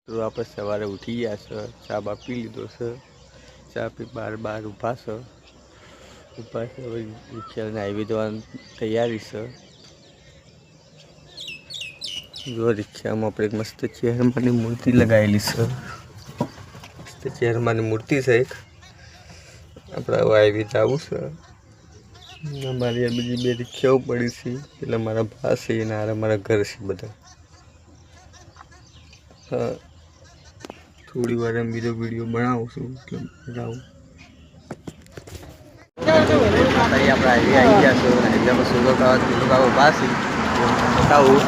તો આપણે સવારે ઉઠી ગયા છે, ચા બા પી લીધો છે, ચા પી બહાર ઊભા છે. હવે રિક્ષાને આવી જવાની તૈયારી છે. જો રિક્ષામાં આપણે એક મસ્ત ચેરમાંની મૂર્તિ લગાવેલી છે. મસ્ત ચેરમાંની મૂર્તિ છે એક. આપણે હવે આવી જવું છે. અમારી આ બીજી બે રિક્ષાઓ પડી છે. એટલે મારા ભા છે અને મારા ઘર છે બધા. હા, થોડી વાર બીજો વિડીયો બનાવું છું એટલે જાઉં. આપણે આવી ગયા છો એટલે સુલો ઉભા છે. બતાવું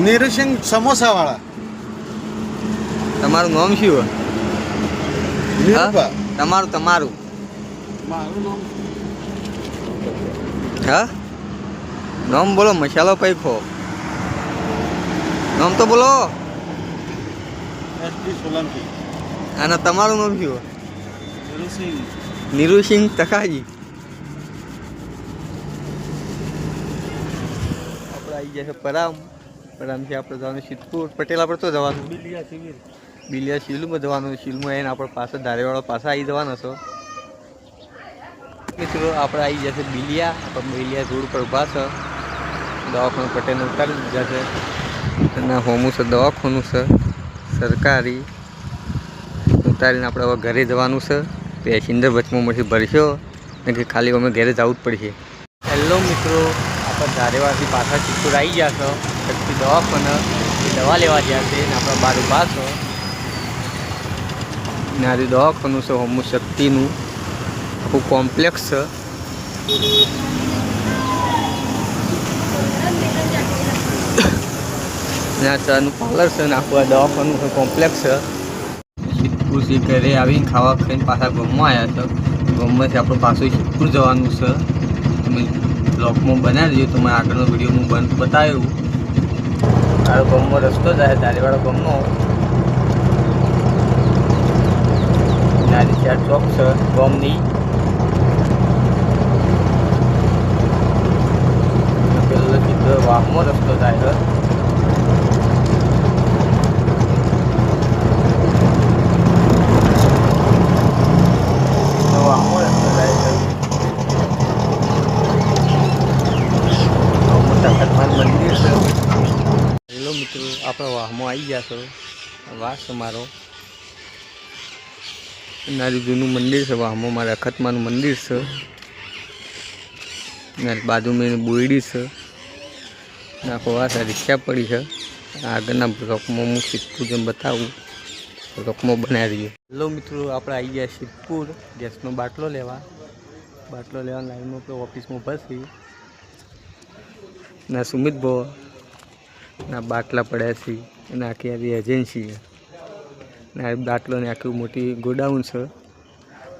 નિરુસિંગ સમોસા વાળા. તમારું નામ શું? તમારું મારું નામ હા, નામ બોલો. મસાલો પૈખો નામ તો બોલો. એસડી સોલંકી. અને તમારું નામ શું? નિરુસિંગ. નિરુસિંગ તકાજી. આપણે આવી ગયા છે પરામથી આપણે જવાનું સિદ્ધપુર. પટેલ આપણે તો જવાનું બિલિયા શિલમાં જવાનું. શિલમાં આવીને આપણે પાછળ ધારેવાળો પાછા આવી જવાના છો. મિત્રો આપણે આવી જશે બિલિયા. આપણે બિલિયા રોડ પર ઊભા છે. દવાખાનું પટેલને ઉતારી દીધા છે. અને હોમું છે દવાખાનું છે સરકારી. ઉતારીને આપણે હવે ઘરે જવાનું છે. પેસેન્જર વચમાં મળશે ભરશો કે ખાલી અમે ઘરે જવું જ પડશે. હેલો મિત્રો, આપણે ધારેવાળાથી પાછા સિદ્ધપુર આવી ગયા છો. પછી દવાખાને દવા લેવા ગયા છે. અને આપણા બાર ઊભા છો. ને આજે દવાખાનું છે હોમું શક્તિનું. આખું કોમ્પ્લેક્સ છે. ત્યાં ચાનું પાર્લર છે ને આખું આ દવાખાનું છે કોમ્પ્લેક્સ છે. સિદ્ધપુરથી ઘરે આવીને ખાવા ખાઈને પાછા ગામમાં આવ્યા છે. ગામમાંથી આપણે પાછું સિદ્ધપુર જવાનું છે. તમે બ્લોગમાં બનાવી દઈએ. તમારે આગળનો વિડીયો હું બતાવ્યું. મારો ગામનો રસ્તો જાય ધારેવાળો ગામનો. નાની ચાર ચોક છે ગામની. પેલો સીધો વાહનો રસ્તો જાય છે. મંદિર છે. હેલો મિત્રો, આપણે વાહમાં આવી ગયા છો. વાસ મારો નારી જૂનું મંદિર છે. વાહમાં મારા અખતમાનું મંદિર છે. બાજુમાં બોયડી છે. આખો વાસ રિક્ષા પડી છે. આગળના બ્લોકમાં હું સિદ્ધપુર જેમ બતાવું બ્લોકમાં બનાવી દઈએ. હેલો મિત્રો, આપણે આવી ગયા સિદ્ધપુર ગેસનો બાટલો લેવા. લાઈનમાં આપણે ઓફિસમાં ઊભા છીએ. ના સુમિત ભાઈ ના બાટલા પડ્યા છે. અને આખી આવી એજન્સી ના બાટલો ને આખી મોટી ગોડાઉન છે.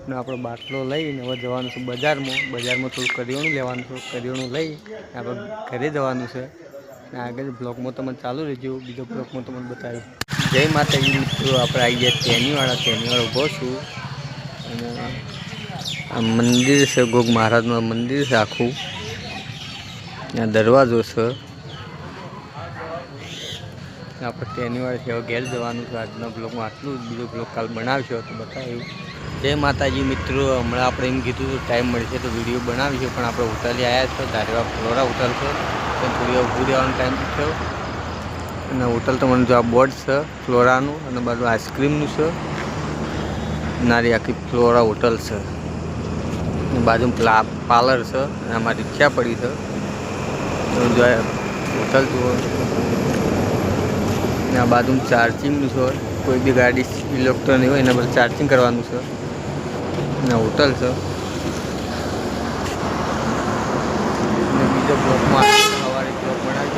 ને આપણો બાટલો લઈને હવે જવાનું છે બજારમાં. થોડું કરિયાણું લેવાનું છે. કરિયાણું લઈ આપણે ઘરે જવાનું છે. ને આગળ બ્લોગમાં તમને ચાલુ રહેજો. બીજો બ્લોગમાં તમને બતાવ્યું. જય માતાજી મિત્રો, આપણે આવી ગયા તેનીવાળા ઊભો છું. અને આ મંદિર છે ગોગ મહારાજનું મંદિર છે આખું. ત્યાં દરવાજો છે. આપણે તેનીવાળાથી હવે ઘેર જવાનું છે. આજના બ્લોગમાં આટલું જ. બીજો બ્લોગ કાલ બનાવશો તો બતાવ્યું. જય માતાજી મિત્રો, હમણાં આપણે એમ કીધું તો ટાઈમ મળશે તો વિડીયો બનાવીશું. પણ આપણે હોટલે આવ્યા છો ધારેવા ફ્લોરા હોટલ છે. તો થોડી ઊભું રહેવાનો ટાઈમ થયો. અને હોટલ તો મને જો આ બોર્ડ છે ફ્લોરાનું. અને બાજુ આઈસ્ક્રીમનું છે. નારી આખી ફ્લોરા હોટલ છે. બાજુ પાર્લર છે. અને આમાં રિક્ષા પડી છે. જો હોટલ જુઓ. ને આ બાજુ ચાર્જિંગનું છે. કોઈ બી ગાડી ઇલેક્ટ્રોનિક હોય એના પર ચાર્જિંગ કરવાનું છે. ને હોટલ છે. ને બીજો બ્લોકમાં સવારે બ્લોક બનાવી